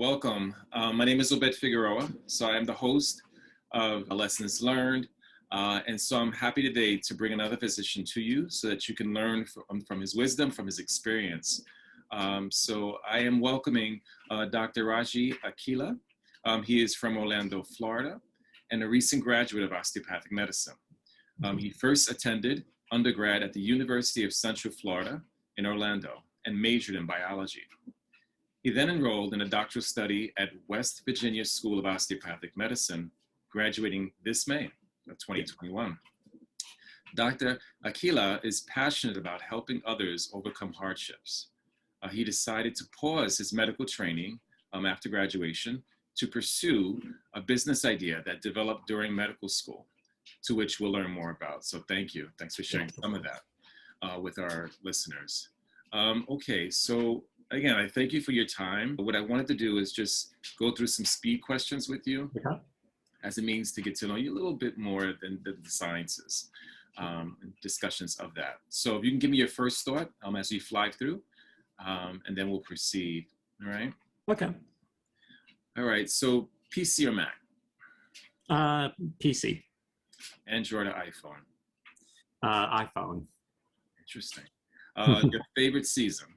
welcome. My name is Obed Figueroa. So I am the host of Lessons Learned. And so I'm happy today to bring another physician to you so that you can learn from his wisdom, from his experience. So I am welcoming Dr. Raji Akileh. He is from Orlando, Florida, and a recent graduate of osteopathic medicine. He first attended undergrad at the University of Central Florida in Orlando and majored in biology. He then enrolled in a doctoral study at West Virginia School of Osteopathic Medicine, graduating this May of 2021. Dr. Akileh is passionate about helping others overcome hardships. He decided to pause his medical training after graduation to pursue a business idea that developed during medical school, to which we'll learn more about. So thank you. Thanks for sharing some of that with our listeners. Okay, so again, I thank you for your time. What I wanted to do is just go through some speed questions with you as a means to get to know you a little bit more than the sciences, and discussions of that. So if you can give me your first thought as we fly through, and then we'll proceed, all right? Okay. All right, so PC or Mac? PC. Android or iPhone? iPhone. Interesting. Your favorite season?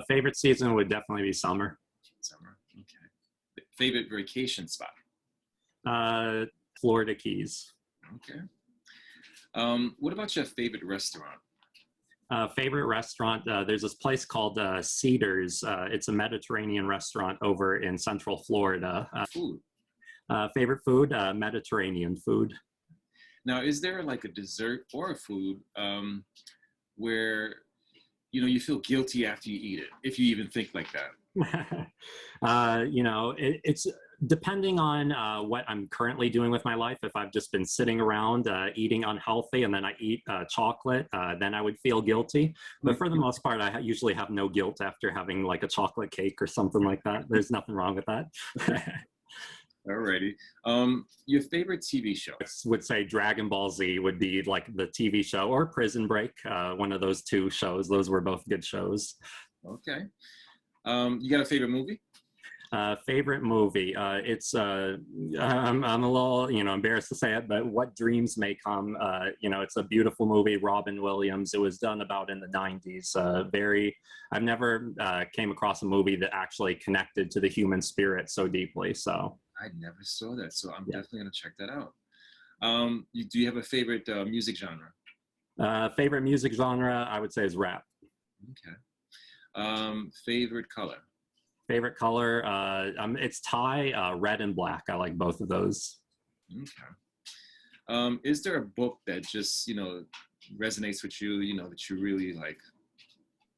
Favorite season would definitely be summer. Summer, okay. Favorite vacation spot? Florida Keys. Okay. What about your favorite restaurant? Favorite restaurant, there's this place called Cedars. It's a Mediterranean restaurant over in Central Florida. Food? Favorite food, Mediterranean food. Now, is there like a dessert or a food where you feel guilty after you eat it, if you even think like that? It's depending on what I'm currently doing with my life. If I've just been sitting around eating unhealthy and then I eat chocolate, then I would feel guilty. But for the most part, I usually have no guilt after having like a chocolate cake or something like that. There's nothing wrong with that. Alrighty. Your favorite TV show? I would say Dragon Ball Z would be like the TV show, or Prison Break, one of those two shows. Those were both good shows. Okay. You got a favorite movie? Favorite movie? I'm a little, embarrassed to say it, but What Dreams May Come. It's a beautiful movie. Robin Williams. It was done about in the 90s. I've never came across a movie that actually connected to the human spirit so deeply. So I never saw that, so I'm definitely gonna check that out. Do you have a favorite music genre? Favorite music genre, I would say, is rap. Okay. Favorite color? Favorite color, it's tie, red and black. I like both of those. Okay. Is there a book that just, resonates with you, that you really like,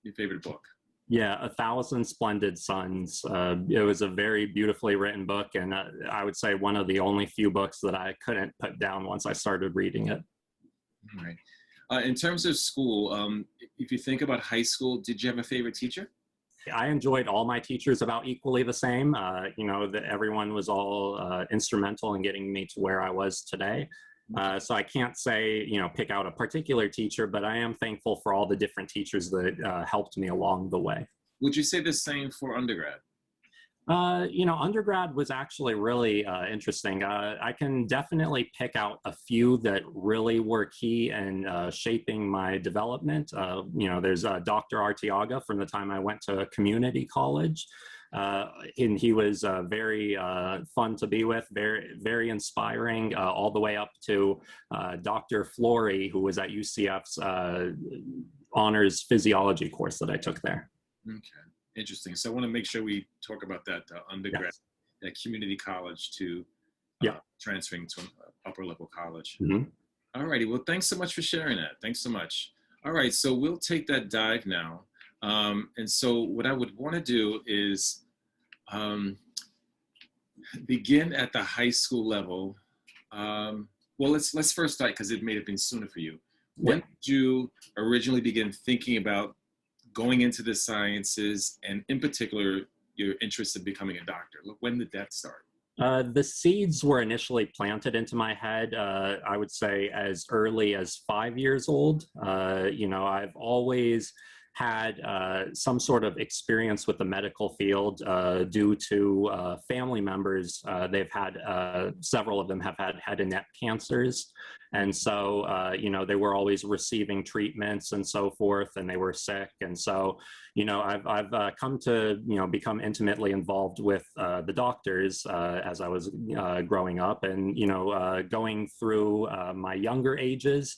your favorite book? Yeah, 1,000 Splendid Suns. It was a very beautifully written book, and I would say one of the only few books that I couldn't put down once I started reading it. All right. In terms of school, if you think about high school, did you have a favorite teacher? I enjoyed all my teachers about equally the same. That everyone was all instrumental in getting me to where I was today. So I can't say, pick out a particular teacher, but I am thankful for all the different teachers that helped me along the way. Would you say the same for undergrad? Undergrad was actually really interesting. I can definitely pick out a few that really were key in shaping my development. There's Dr. Arteaga from the time I went to community college. And he was very fun to be with, very, very inspiring, all the way up to Dr. Flory, who was at UCF's honors physiology course that I took there. Okay. Interesting. So I want to make sure we talk about that undergrad, that community college to transferring to an upper level college. All righty. Well, thanks so much for sharing that. Thanks so much. All right. So we'll take that dive now. And so what I would want to do is begin at the high school level. Well, let's first start, because it may have been sooner for you. When did you originally begin thinking about going into the sciences, and in particular, your interest in becoming a doctor? When did that start? The seeds were initially planted into my head, I would say as early as 5 years old. I've always had some sort of experience with the medical field due to family members. They've had, several of them have had head and neck cancers. And so, you know, they were always receiving treatments and so forth, and they were sick. And so, you know, I've come to, you know, become intimately involved with the doctors as I was growing up, and, you know, going through my younger ages.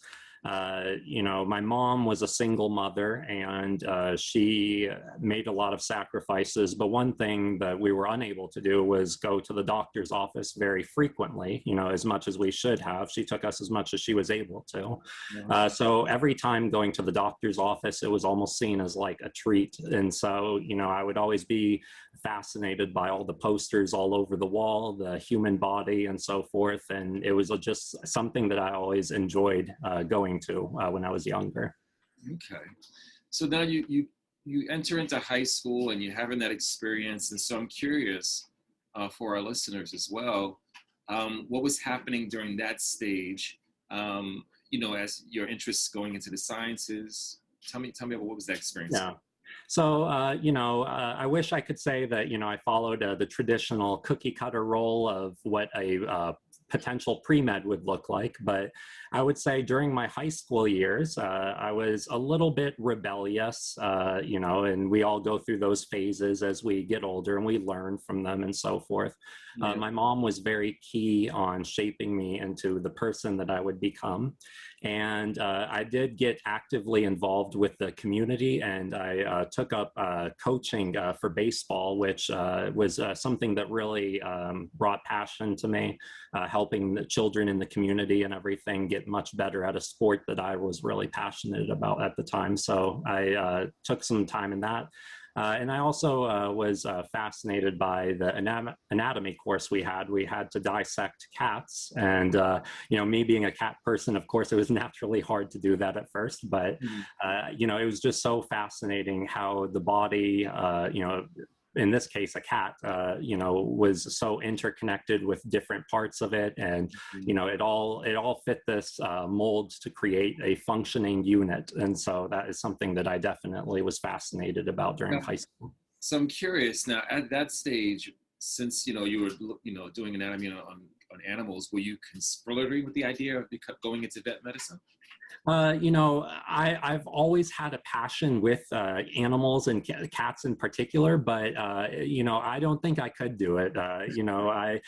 You know, my mom was a single mother, and she made a lot of sacrifices. But one thing that we were unable to do was go to the doctor's office very frequently, you know, as much as we should have. She took us as much as she was able to. So every time going to the doctor's office, it was almost seen as like a treat. And so, you know, I would always be fascinated by all the posters all over the wall, the human body and so forth. And it was just something that I always enjoyed going to when I was younger. Okay. So now you enter into high school and you're having that experience. And so I'm curious for our listeners as well, what was happening during that stage, you know, as your interests going into the sciences? Tell me about what was that experience? Yeah. So, you know, I wish I could say that, you know, I followed the traditional cookie cutter role of what a potential pre-med would look like. But I would say during my high school years, I was a little bit rebellious, you know, and we all go through those phases as we get older and we learn from them and so forth. Yeah. My mom was very key on shaping me into the person that I would become. And I did get actively involved with the community, and I took up coaching for baseball, which was something that really brought passion to me, helping the children in the community and everything get much better at a sport that I was really passionate about at the time. So I took some time in that. And I also was fascinated by the anatomy course we had. We had to dissect cats. And, you know, me being a cat person, of course, it was naturally hard to do that at first. But, you know, it was just so fascinating how the body, you know, in this case, a cat, you know, was so interconnected with different parts of it. And, you know, it all fit this mold to create a functioning unit. And so that is something that I definitely was fascinated about during high school. So I'm curious now, at that stage, since, you know, you were, you know, doing anatomy on animals, were you conspiratory with the idea of going into vet medicine? You know, I've always had a passion with animals and cats in particular, but you know, I don't think I could do it. You know,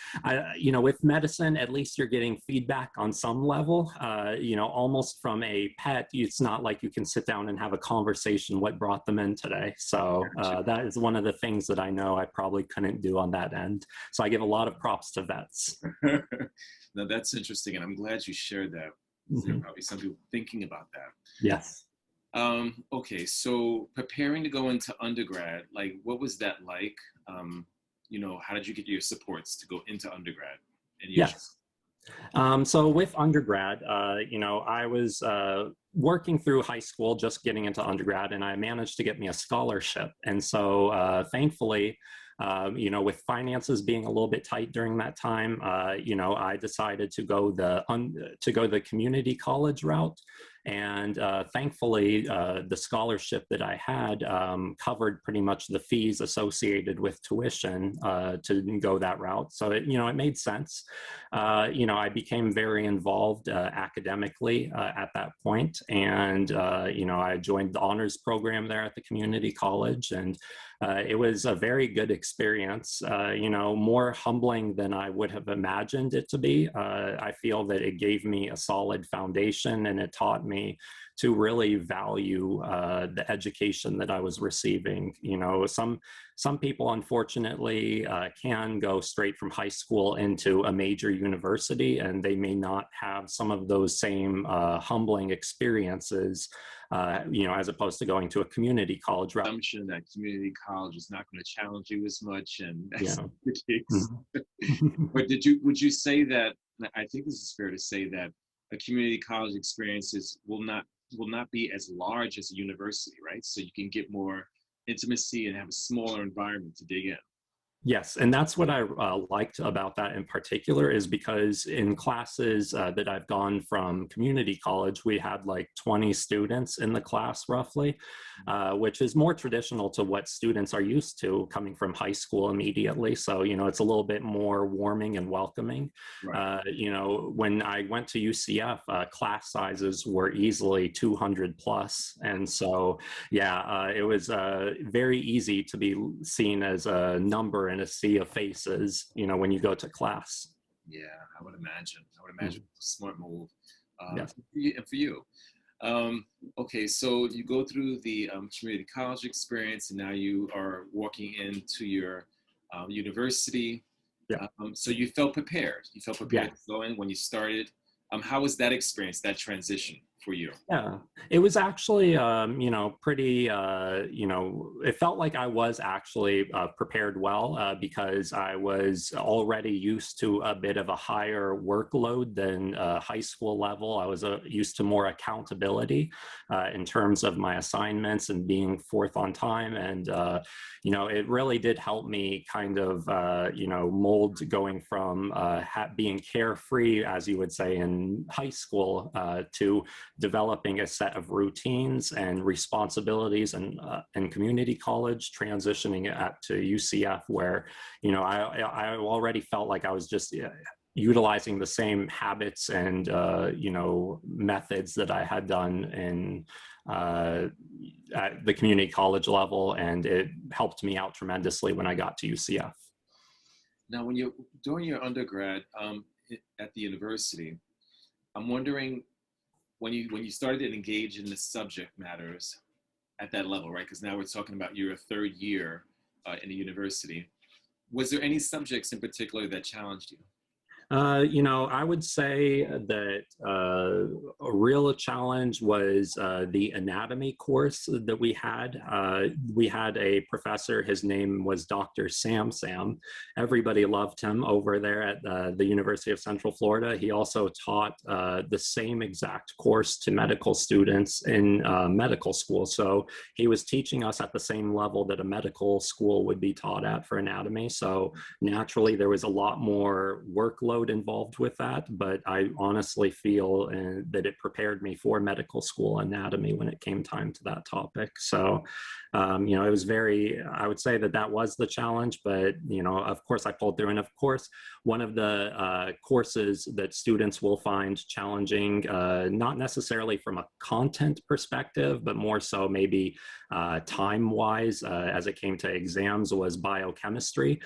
you know, with medicine, at least you're getting feedback on some level. You know, almost from a pet, it's not like you can sit down and have a conversation what brought them in today. So that is one of the things that I know I probably couldn't do on that end. So I give a lot of props to vets. Now that's interesting, and I'm glad you shared that. There are probably some people thinking about that. Yes. Okay, so preparing to go into undergrad, like what was that like? You know, how did you get your supports to go into undergrad? And yes. So with undergrad, you know, I was working through high school, just getting into undergrad, and I managed to get me a scholarship. And so thankfully, you know, with finances being a little bit tight during that time, you know, I decided to go the community college route. And thankfully, the scholarship that I had covered pretty much the fees associated with tuition to go that route. So, you know, it made sense. You know, I became very involved academically at that point. And, you know, I joined the honors program there at the community college. And it was a very good experience, you know, more humbling than I would have imagined it to be. I feel that it gave me a solid foundation, and it taught me to really value the education that I was receiving. You know, some people, unfortunately, can go straight from high school into a major university, and they may not have some of those same humbling experiences, you know, as opposed to going to a community college. Assumption that community college is not going to challenge you as much, and that's Yeah. the case. But would you say that, I think this is fair to say that a community college experiences will not be as large as a university, right? So you can get more intimacy and have a smaller environment to dig in. Yes, and that's what I liked about that in particular is because in classes that I've gone from community college, we had like 20 students in the class roughly, which is more traditional to what students are used to coming from high school immediately. So, you know, it's a little bit more warming and welcoming. Right. You know, when I went to UCF, class sizes were easily 200 plus. And so, yeah, it was very easy to be seen as a number in a sea of faces, you know, when you go to class. Yeah, I would imagine. I would imagine it's a smart move. Yes. And for you. Okay, so you go through the community college experience, and now you are walking into your university. Yeah. So you felt prepared. You felt Yeah. prepared to go in when you started. How was that experience, that transition for you? Yeah, it was actually, you know, pretty, you know, it felt like I was actually prepared well because I was already used to a bit of a higher workload than high school level. I was used to more accountability in terms of my assignments and being forth on time. And, you know, it really did help me kind of, you know, mold going from being carefree, as you would say, in high school to developing a set of routines and responsibilities and community college, transitioning it to UCF, where, you know, I already felt like I was just utilizing the same habits and, you know, methods that I had done in at the community college level. And it helped me out tremendously when I got to UCF. Now, when you're doing your undergrad at the university, I'm wondering when you started to engage in the subject matters at that level, right? Because now we're talking about your third year in the university. Was there any subjects in particular that challenged you? You know, I would say that a real challenge was the anatomy course that we had. We had a professor, his name was Dr. Sam. Everybody loved him over there at the University of Central Florida. He also taught the same exact course to medical students in medical school. So he was teaching us at the same level that a medical school would be taught at for anatomy. So naturally, there was a lot more workload involved with that, but I honestly feel that it prepared me for medical school anatomy when it came time to that topic. So, you know, it was I would say that was the challenge, but, you know, of course I pulled through. And of course, one of the courses that students will find challenging, not necessarily from a content perspective, but more so maybe time-wise, as it came to exams, was biochemistry.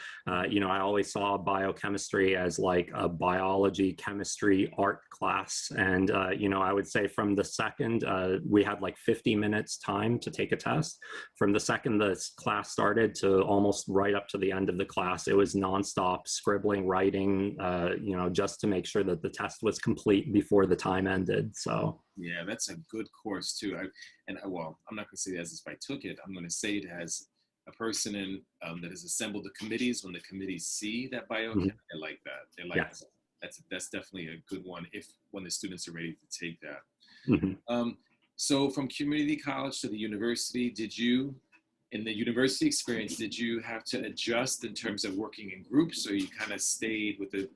You know, I always saw biochemistry as like a biology, chemistry, art class. And, you know, I would say from the second, we had like 50 minutes time to take a test. From the second the class started to almost right up to the end of the class, it was nonstop scribbling, writing, you know, just to make sure that the test was complete before the time ended. So. Yeah, that's a good course too. Well, I'm not going to say it as if I took it. I'm going to say it has a person in that has assembled the committees. When the committees see that biochem, they like that. They like Yes. that's definitely a good one when the students are ready to take that. Mm-hmm. So from community college to the university, in the university experience, did you have to adjust in terms of working in groups, or you kind of stayed with I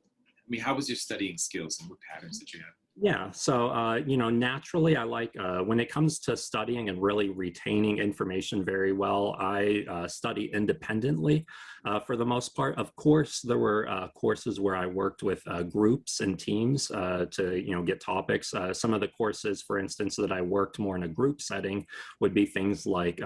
mean, how was your studying skills and what patterns did you have? Yeah, so you know, naturally, I like when it comes to studying and really retaining information very well. I study independently for the most part. Of course, there were courses where I worked with groups and teams to get topics. Some of the courses, for instance, that I worked more in a group setting would be things like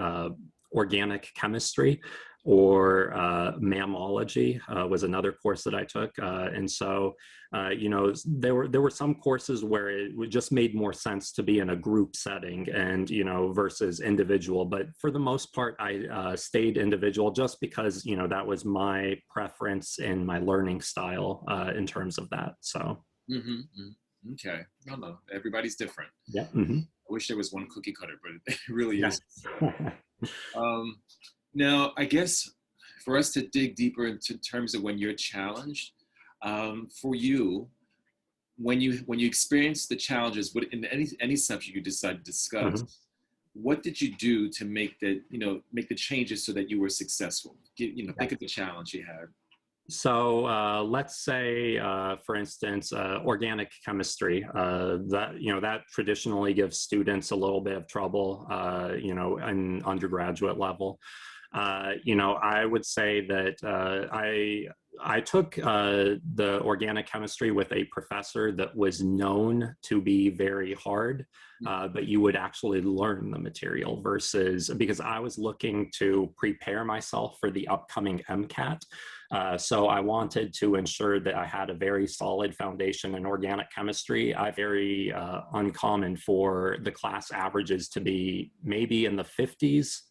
organic chemistry, or mammalogy was another course that I took. And so, there were some courses where it just made more sense to be in a group setting and, versus individual. But for the most part, I stayed individual just because, that was my preference and my learning style in terms of that. So. Mm-hmm, mm-hmm. Okay. No, everybody's different. Yeah. Mm-hmm. I wish there was one cookie cutter, but it really Yes. is. Now, I guess for us to dig deeper into terms of when you're challenged, for you, when you experience the challenges, in any subject you decide to discuss, what did you do to make make the changes so that you were successful? Think of the challenge you had. So let's say, for instance, organic chemistry. That traditionally gives students a little bit of trouble, in undergraduate level. I would say that I took the organic chemistry with a professor that was known to be very hard, but you would actually learn the material versus, because I was looking to prepare myself for the upcoming MCAT. So I wanted to ensure that I had a very solid foundation in organic chemistry. Very uncommon for the class averages to be maybe in the 50s,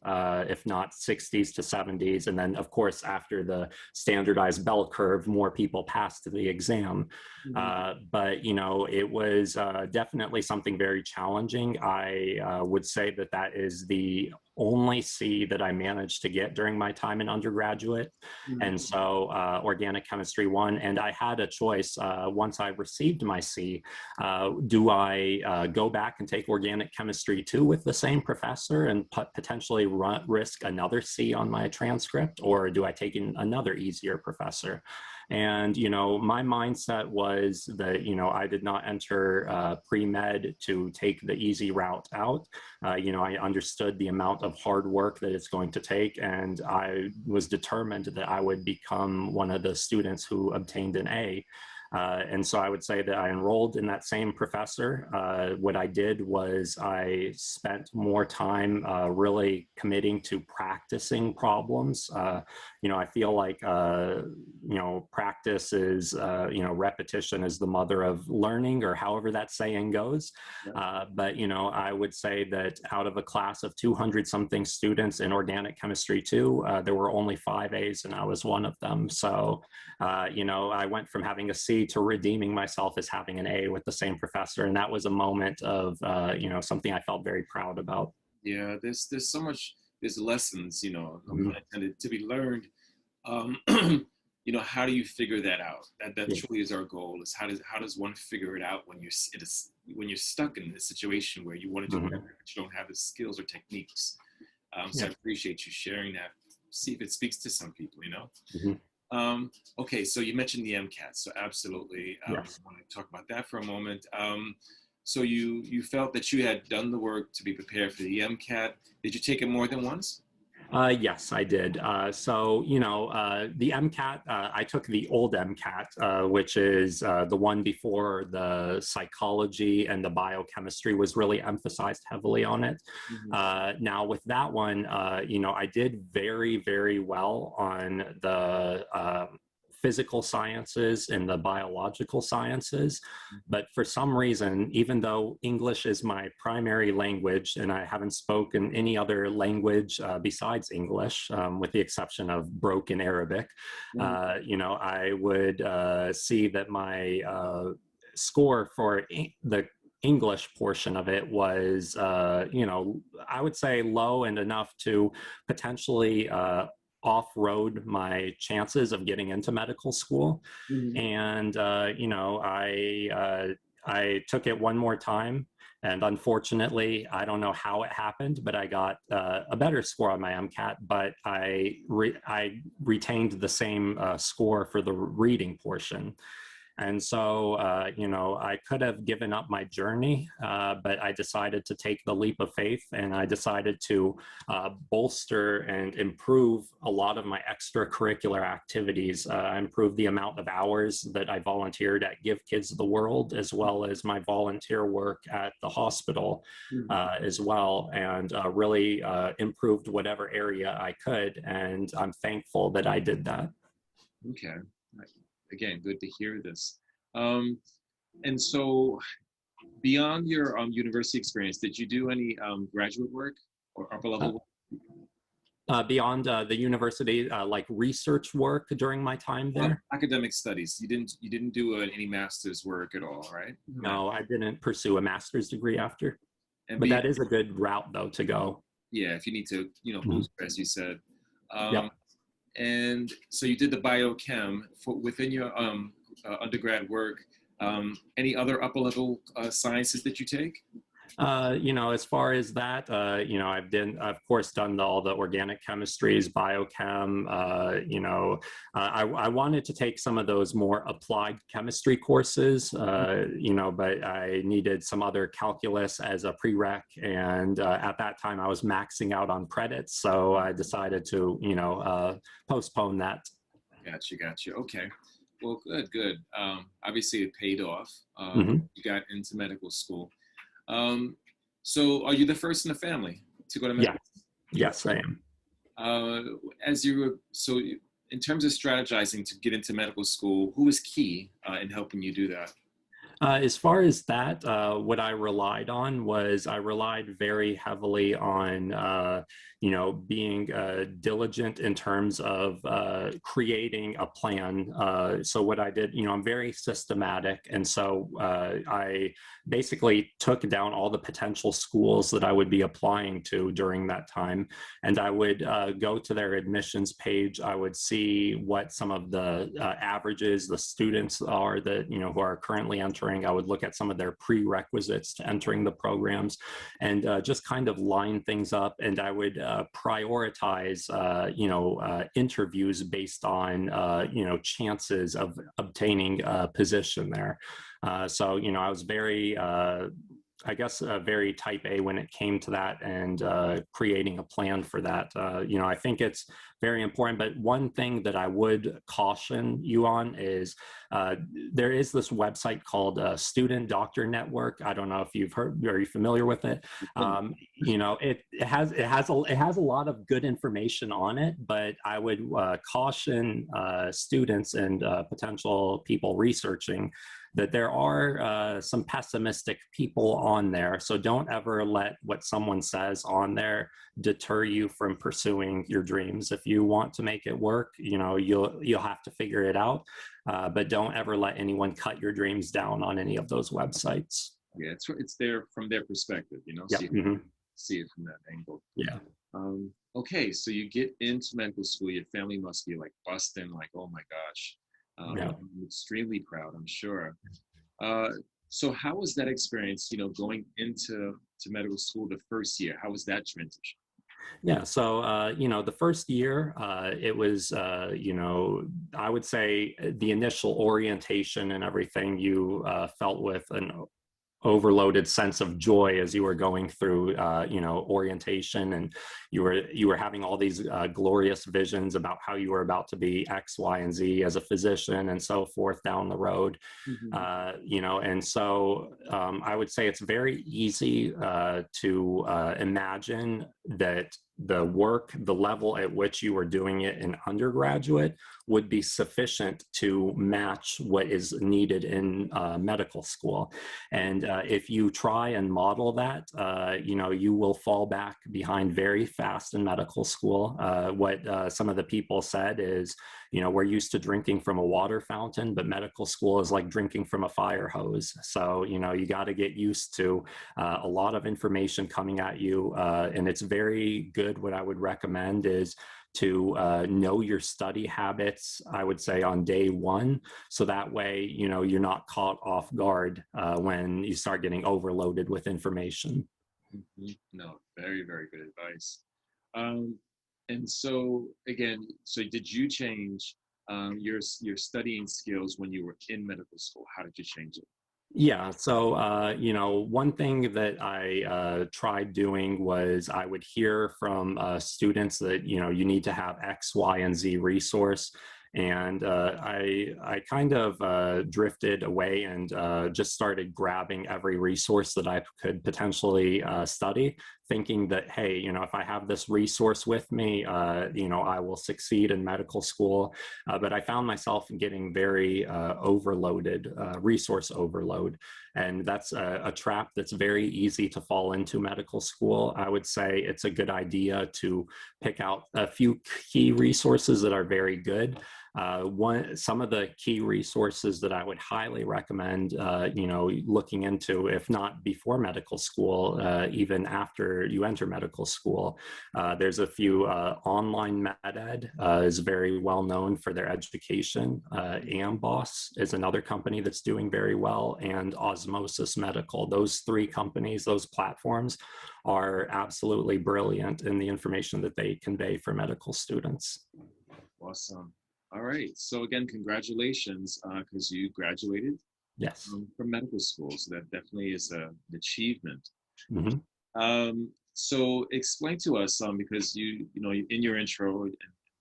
if not 60s to 70s. And then, of course, after the standardized bell curve, more people passed the exam. But, it was definitely something very challenging. I would say that that is the only C that I managed to get during my time in undergraduate. And so organic chemistry won. And I had a choice once I received my C. Do I go back and take organic chemistry 2 with the same professor and potentially risk another C on my transcript? Or do I take in another easier professor? And, my mindset was that, I did not enter pre-med to take the easy route out. I understood the amount of hard work that it's going to take, and I was determined that I would become one of the students who obtained an A. And so I would say that I enrolled in that same professor. What I did was I spent more time really committing to practicing problems. I feel like, practice is, repetition is the mother of learning, or however that saying goes. But, I would say that out of a class of 200 something students in organic chemistry 2, there were only 5 A's and I was one of them. So, I went from having a C to redeeming myself as having an A with the same professor. And that was a moment of, something I felt very proud about. Yeah, there's so much, there's lessons, intended to be learned. How do you figure that out? That truly is our goal. Is how does one figure it out when you're stuck in a situation where you want to do better, but you don't have the skills or techniques. So I appreciate you sharing that. See if it speaks to some people. Okay, so you mentioned the MCAT, so absolutely. I want to talk about that for a moment. So you felt that you had done the work to be prepared for the MCAT. Did you take it more than once? Yes, I did. The MCAT, I took the old MCAT, which is the one before the psychology and the biochemistry was really emphasized heavily on it. Now with that one, I did very, very well on the physical sciences and the biological sciences. But for some reason, even though English is my primary language and I haven't spoken any other language besides English, with the exception of broken Arabic, I would see that my score for the English portion of it was, I would say low and enough to potentially off-road my chances of getting into medical school. And, I took it one more time. And unfortunately, I don't know how it happened, but I got a better score on my MCAT, but I retained the same score for the reading portion. And so, I could have given up my journey, but I decided to take the leap of faith, and I decided to bolster and improve a lot of my extracurricular activities. I improved the amount of hours that I volunteered at Give Kids the World, as well as my volunteer work at the hospital as well, and really improved whatever area I could. And I'm thankful that I did that. Okay. Again, good to hear this. And so beyond your university experience, did you do any graduate work or upper level work? Beyond the university, like research work during my time there? Academic studies. You didn't do any master's work at all, right? No, I didn't pursue a master's degree after. But that is a good route, though, to go. Yeah, if you need to, boost, as you said. And so you did the biochem within your undergrad work. Any other upper level sciences that you take? As far as that, I've of course done all the organic chemistries, biochem. I wanted to take some of those more applied chemistry courses, but I needed some other calculus as a prereq, and at that time I was maxing out on credits, so I decided to, postpone that. Gotcha. Okay. Well, good. Obviously, it paid off. Mm-hmm. You got into medical school. So are you the first in the family to go to medical school? Yes, I am. In terms of strategizing to get into medical school, who was key in helping you do that? As far as that, what I relied on was I relied very heavily on, being diligent in terms of creating a plan. So what I did, I'm very systematic. And so I basically took down all the potential schools that I would be applying to during that time. And I would go to their admissions page. I would see what some of the averages, the students are that, who are currently entering. I would look at some of their prerequisites to entering the programs and just kind of line things up. And I would prioritize, interviews based on, chances of obtaining a position there. So I was very, very type A when it came to that, and creating a plan for that. I think it's very important. But one thing that I would caution you on is there is this website called Student Doctor Network. I don't know if you've heard. Are you familiar with it? It has a lot of good information on it, but I would caution students and potential people researching that there are some pessimistic people on there. So don't ever let what someone says on there deter you from pursuing your dreams. If you want to make it work, you'll have to figure it out. But don't ever let anyone cut your dreams down on any of those websites. Yeah, it's there from their perspective, Yep. So you can see it from that angle. Yeah. Okay, so you get into medical school, your family must be like busting, like, oh my gosh. Yeah. I'm extremely proud, I'm sure. So how was that experience, going into medical school the first year? How was that transition? Yeah, so the first year, it was I would say the initial orientation and everything, you felt with an overloaded sense of joy as you were going through orientation, and you were having all these glorious visions about how you were about to be X, Y, and Z as a physician and so forth down the road. And so I would say it's very easy to imagine that the level at which you were doing it in undergraduate would be sufficient to match what is needed in medical school. And if you try and model that, you will fall back behind very fast in medical school. What some of the people said is, we're used to drinking from a water fountain, but medical school is like drinking from a fire hose. So, you got to get used to a lot of information coming at you. And it's very good. What I would recommend is to know your study habits, I would say, on day one. So that way, you're not caught off guard when you start getting overloaded with information. No, very, very good advice. And so again, did you change your studying skills when you were in medical school? How did you change it? Yeah. So, one thing that I tried doing was I would hear from students that, you need to have X, Y, and Z resource. And I kind of drifted away and just started grabbing every resource that I could potentially study, thinking that, hey, if I have this resource with me, I will succeed in medical school. But I found myself getting very overloaded, resource overload. And that's a trap that's very easy to fall into medical school. I would say it's a good idea to pick out a few key resources that are very good. Some of the key resources that I would highly recommend, looking into, if not before medical school, even after you enter medical school, there's a few online med-ed is very well known for their education. AMBOSS is another company that's doing very well, and Osmosis Medical. Those three companies, those platforms, are absolutely brilliant in the information that they convey for medical students. Awesome. All right. So again, congratulations, because you graduated. Yes. From medical school. So that definitely is an achievement. Mm-hmm. So explain to us, because in your intro and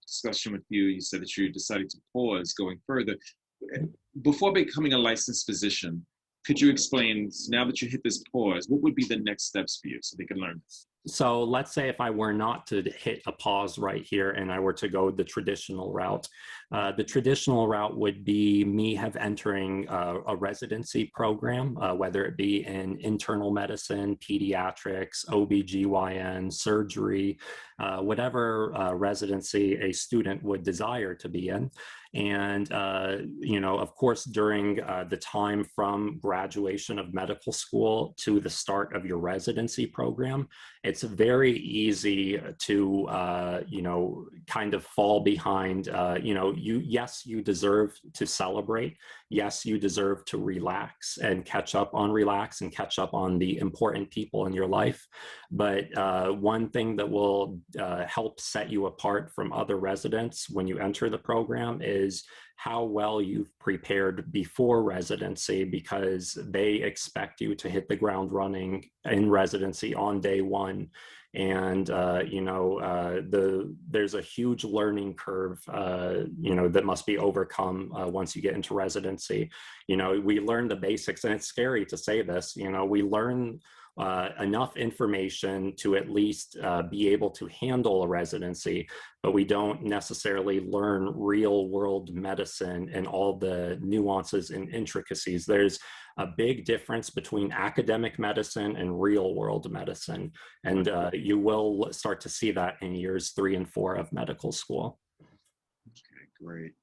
discussion with you, you said that you decided to pause going further. Before becoming a licensed physician, could you explain, now that you hit this pause, what would be the next steps for you so they can learn this? So let's say if I were not to hit a pause right here and I were to go the traditional route, the traditional route would be me entering a residency program, whether it be in internal medicine, pediatrics, OBGYN, surgery, whatever residency a student would desire to be in. And, of course, during the time from graduation of medical school to the start of your residency program, it's very easy to, kind of fall behind. Yes, you deserve to celebrate. Yes, you deserve to relax and catch up on the important people in your life. But one thing that will help set you apart from other residents when you enter the program is how well you've prepared before residency, because they expect you to hit the ground running in residency on day one. And, there's a huge learning curve, that must be overcome once you get into residency. We learn the basics, and it's scary to say this, we learn enough information to at least be able to handle a residency, but we don't necessarily learn real world medicine and all the nuances and intricacies. There's a big difference between academic medicine and real world medicine. And you will start to see that in years 3 and 4 of medical school. Okay, great.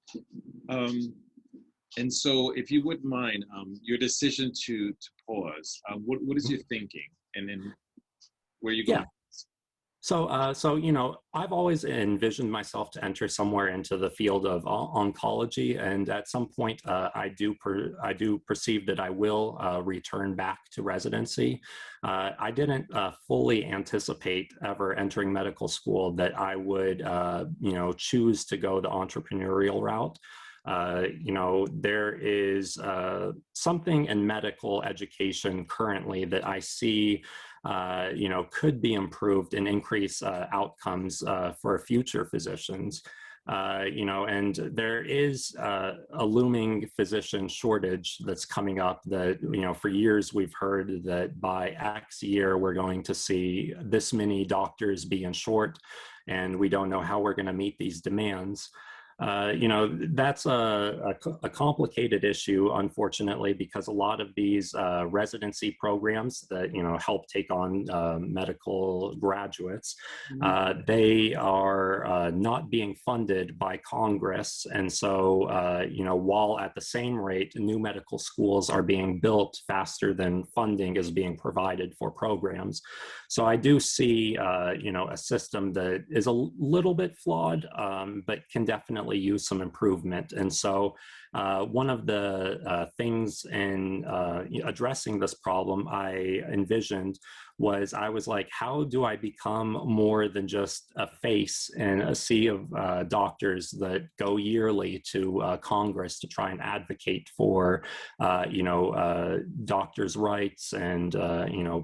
And so if you wouldn't mind, your decision to pause, what is your thinking, and then where are you going? Yeah. So, I've always envisioned myself to enter somewhere into the field of oncology, and at some point, I do perceive that I will return back to residency. I didn't fully anticipate ever entering medical school that I would, choose to go the entrepreneurial route. There is something in medical education currently that I see, could be improved and increase outcomes for future physicians. And there is a looming physician shortage that's coming up that, for years we've heard that by X year, we're going to see this many doctors be in short, and we don't know how we're going to meet these demands. That's a complicated issue, unfortunately, because a lot of these residency programs that, help take on medical graduates, they are not being funded by Congress. And so, while at the same rate, new medical schools are being built faster than funding is being provided for programs. So I do see, a system that is a little bit flawed, but can definitely use some improvement. And so one of the things in addressing this problem I envisioned was, I was like, how do I become more than just a face in a sea of doctors that go yearly to Congress to try and advocate for, doctors' rights and,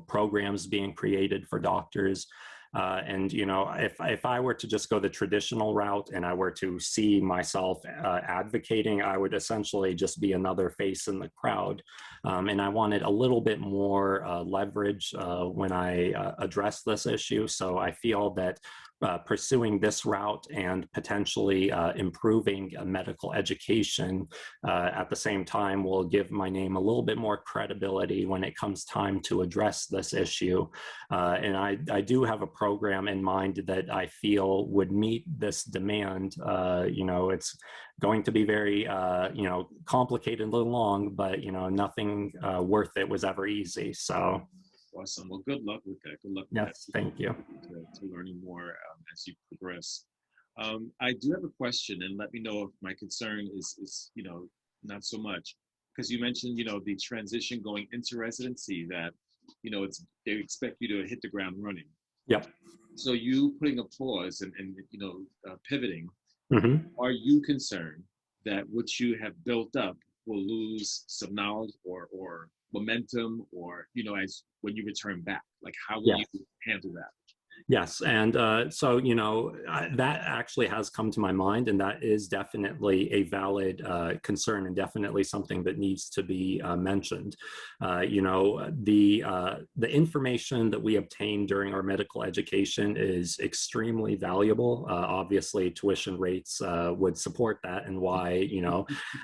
programs being created for doctors. And if I were to just go the traditional route and I were to see myself advocating, I would essentially just be another face in the crowd. And I wanted a little bit more leverage when I address this issue. So I feel that pursuing this route and potentially improving medical education at the same time will give my name a little bit more credibility when it comes time to address this issue. And I do have a program in mind that I feel would meet this demand. It's going to be very, complicated and long, but, nothing worth it was ever easy. So. Awesome. Well, good luck with that. Good luck with Yes, that. thank you. To learning more as you progress. I do have a question, and let me know if my concern is not so much, because you mentioned the transition going into residency, that they expect you to hit the ground running. Yep. So you putting a pause and pivoting. Mm-hmm. Are you concerned that what you have built up will lose some knowledge or momentum, or as when you return back? Like, how will you handle that? Yes, and so that actually has come to my mind, and that is definitely a valid concern, and definitely something that needs to be mentioned. The information that we obtain during our medical education is extremely valuable. Obviously, tuition rates would support that, and why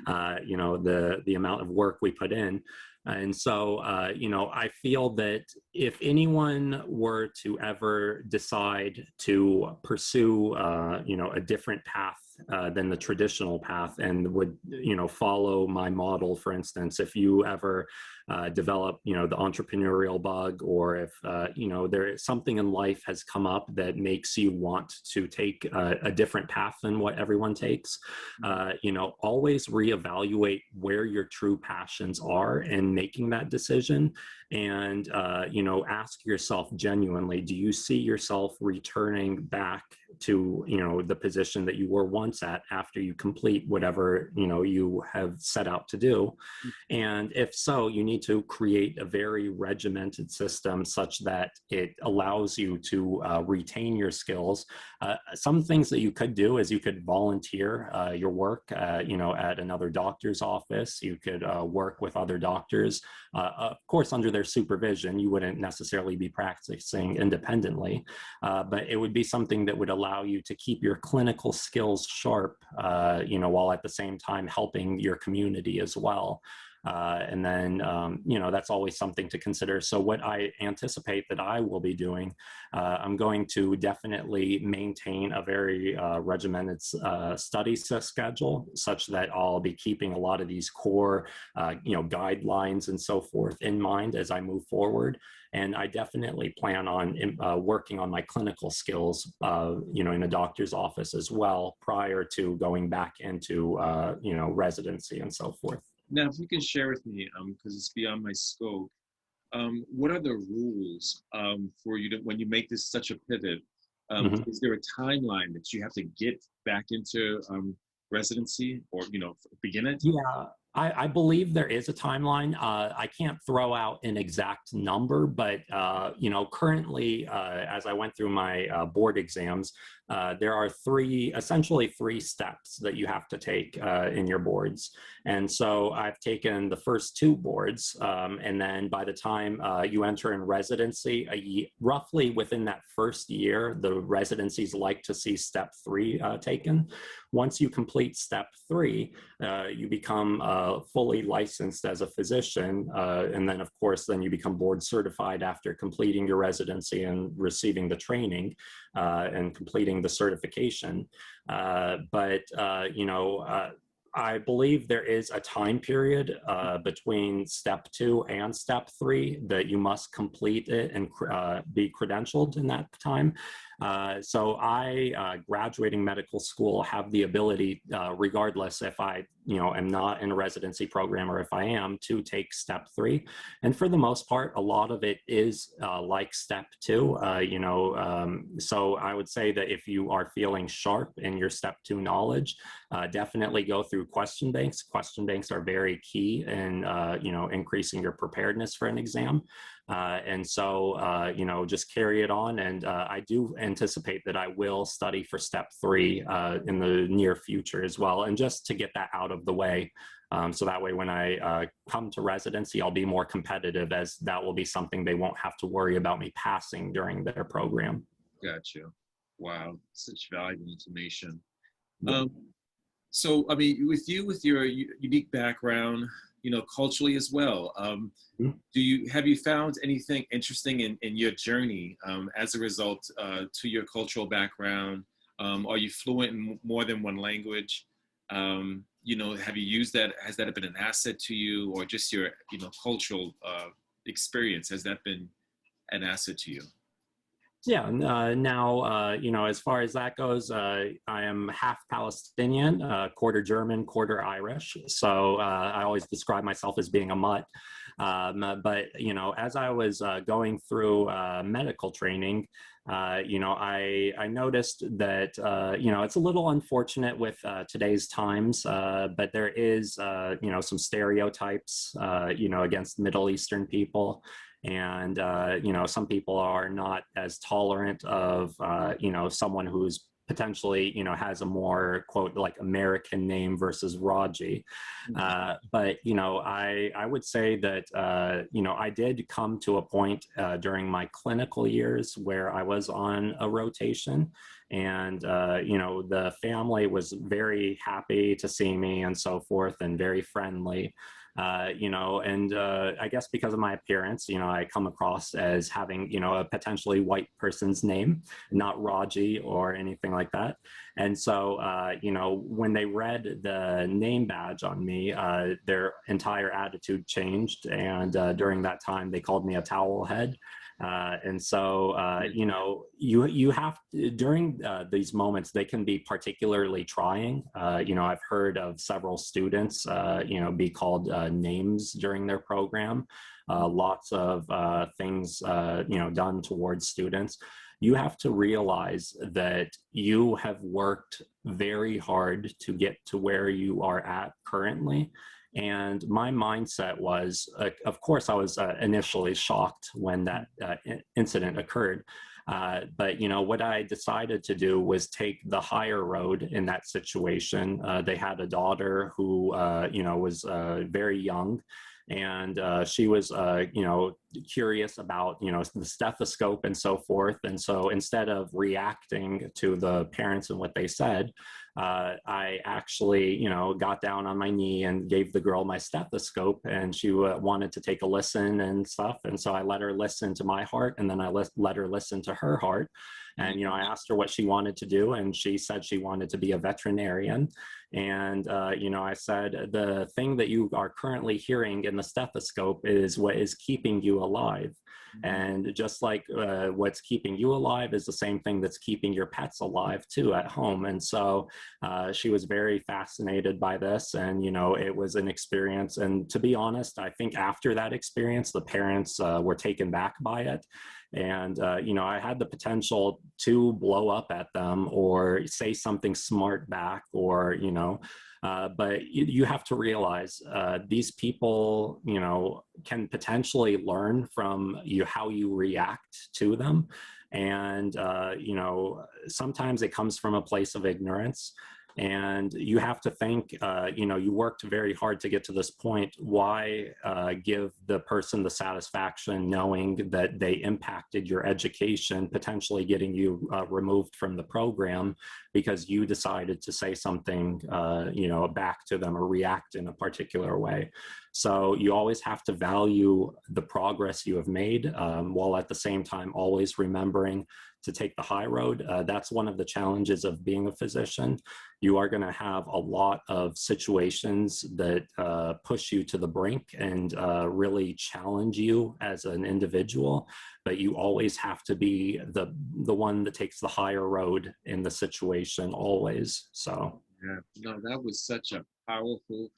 the amount of work we put in. And so, I feel that if anyone were to ever decide to pursue, a different path than the traditional path, and would, follow my model, for instance, if you ever develop, the entrepreneurial bug, or if, there is something in life has come up that makes you want to take a different path than what everyone takes, always reevaluate where your true passions are in making that decision. And, ask yourself genuinely, do you see yourself returning back to, the position that you were once at after you complete whatever, you have set out to do? And if so, you need to create a very regimented system such that it allows you to retain your skills. Some things that you could do is you could volunteer your work, at another doctor's office. You could work with other doctors, of course, under their supervision. You wouldn't necessarily be practicing independently, but it would be something that would allow you to keep your clinical skills sharp, while at the same time helping your community as well. And then, that's always something to consider. So what I anticipate that I will be doing, I'm going to definitely maintain a very regimented study schedule, such that I'll be keeping a lot of these core, guidelines and so forth in mind as I move forward. And I definitely plan on working on my clinical skills, in a doctor's office as well, prior to going back into, residency and so forth. Now, if you can share with me, because it's beyond my scope, what are the rules for you when you make this such a pivot? Is there a timeline that you have to get back into residency, or begin it? Yeah, I believe there is a timeline. I can't throw out an exact number, but currently, as I went through my board exams, there are essentially three steps that you have to take in your boards. And so I've taken the first two boards, and then by the time you enter in residency, roughly within that first year, the residencies like to see step 3 taken. Once you complete step 3, you become fully licensed as a physician, and then of course then you become board certified after completing your residency and receiving the training and completing the certification. I believe there is a time period between step 2 and step 3 that you must complete it and be credentialed in that time. So I, graduating medical school, have the ability, regardless if I, am not in a residency program or if I am, to take step 3. And for the most part, a lot of it is like step 2, so I would say that if you are feeling sharp in your step 2 knowledge, definitely go through question banks. Question banks are very key in, increasing your preparedness for an exam. And so, just carry it on. And I do anticipate that I will study for step 3 in the near future as well. And just to get that out of the way. So that way, when I come to residency, I'll be more competitive, as that will be something they won't have to worry about me passing during their program. Gotcha. Wow, such valuable information. Um, so, I mean, with you, with your unique background, culturally as well, have you found anything interesting in your journey as a result to your cultural background? Are you fluent in more than one language? Have you used that? Has that been an asset to you, or just your, cultural experience? Has that been an asset to you? Yeah, now, as far as that goes, I am half Palestinian, quarter German, quarter Irish. So I always describe myself as being a mutt. But, as I was going through medical training, I noticed that, it's a little unfortunate with today's times, but there is, some stereotypes, against Middle Eastern people. And some people are not as tolerant of someone who's potentially has a more quote like American name versus Raji. But I would say that I did come to a point during my clinical years where I was on a rotation, and the family was very happy to see me and so forth, and very friendly. And I guess because of my appearance, I come across as having, a potentially white person's name, not Raji or anything like that. And so, when they read the name badge on me, their entire attitude changed. And during that time, they called me a towel head. And so, you have to, during these moments, they can be particularly trying. I've heard of several students, be called names during their program. Lots of things, done towards students. You have to realize that you have worked very hard to get to where you are at currently. And my mindset was, of course, I was initially shocked when that incident occurred. But what I decided to do was take the higher road in that situation. They had a daughter who, was very young, and she was, curious about, the stethoscope and so forth. And so instead of reacting to the parents and what they said, I actually, got down on my knee and gave the girl my stethoscope, and she wanted to take a listen and stuff. And so I let her listen to my heart, and then I let her listen to her heart. And, I asked her what she wanted to do, and she said she wanted to be a veterinarian. And, I said, the thing that you are currently hearing in the stethoscope is what is keeping you alive. And just like what's keeping you alive is the same thing that's keeping your pets alive too at home. And so she was very fascinated by this, and it was an experience. And to be honest, I think after that experience, the parents were taken back by it. And I had the potential to blow up at them or say something smart back, or but you have to realize these people, can potentially learn from you how you react to them. And, sometimes it comes from a place of ignorance. And you have to think, you worked very hard to get to this point. Why give the person the satisfaction knowing that they impacted your education, potentially getting you removed from the program because you decided to say something, back to them or react in a particular way? So you always have to value the progress you have made, while at the same time always remembering to take the high road. That's one of the challenges of being a physician. You are going to have a lot of situations that push you to the brink and really challenge you as an individual, but you always have to be the one that takes the higher road in the situation always. So Yeah, no, that was such a powerful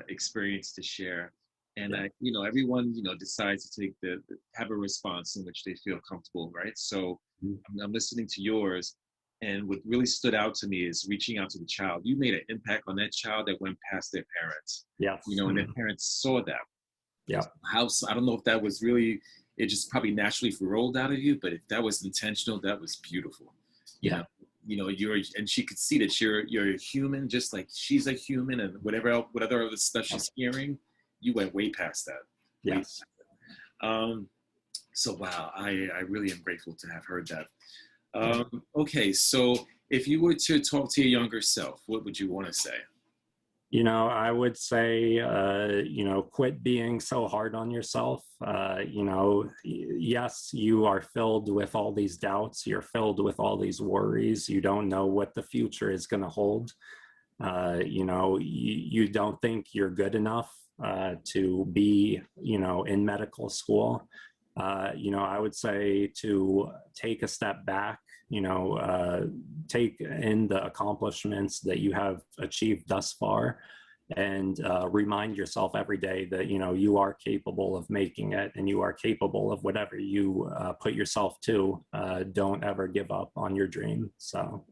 experience to share. And yeah. Everyone, decides to take have a response in which they feel comfortable, right? So I'm listening to yours, and what really stood out to me is reaching out to the child. You made an impact on that child that went past their parents. Yes. And their parents saw that. Yeah. I don't know if that was really, it just probably naturally rolled out of you, but if that was intentional, that was beautiful. Yeah. And she could see that you're a human, just like she's a human, and whatever other stuff she's hearing, you went way past that. Yes. So wow, I really am grateful to have heard that. Okay, so if you were to talk to your younger self, what would you want to say? I would say, quit being so hard on yourself. Yes, you are filled with all these doubts. You're filled with all these worries. You don't know what the future is going to hold. You don't think you're good enough to be, in medical school. I would say to take a step back, take in the accomplishments that you have achieved thus far, and remind yourself every day that, you are capable of making it, and you are capable of whatever you put yourself to. Don't ever give up on your dream. So.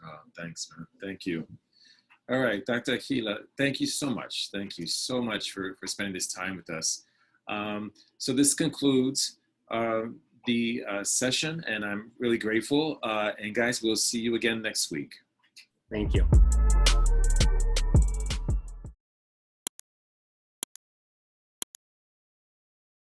Oh, thanks, man. Thank you. All right, Dr. Akileh, thank you so much. Thank you so much for spending this time with us. So this concludes the session, and I'm really grateful. And guys, we'll see you again next week. Thank you.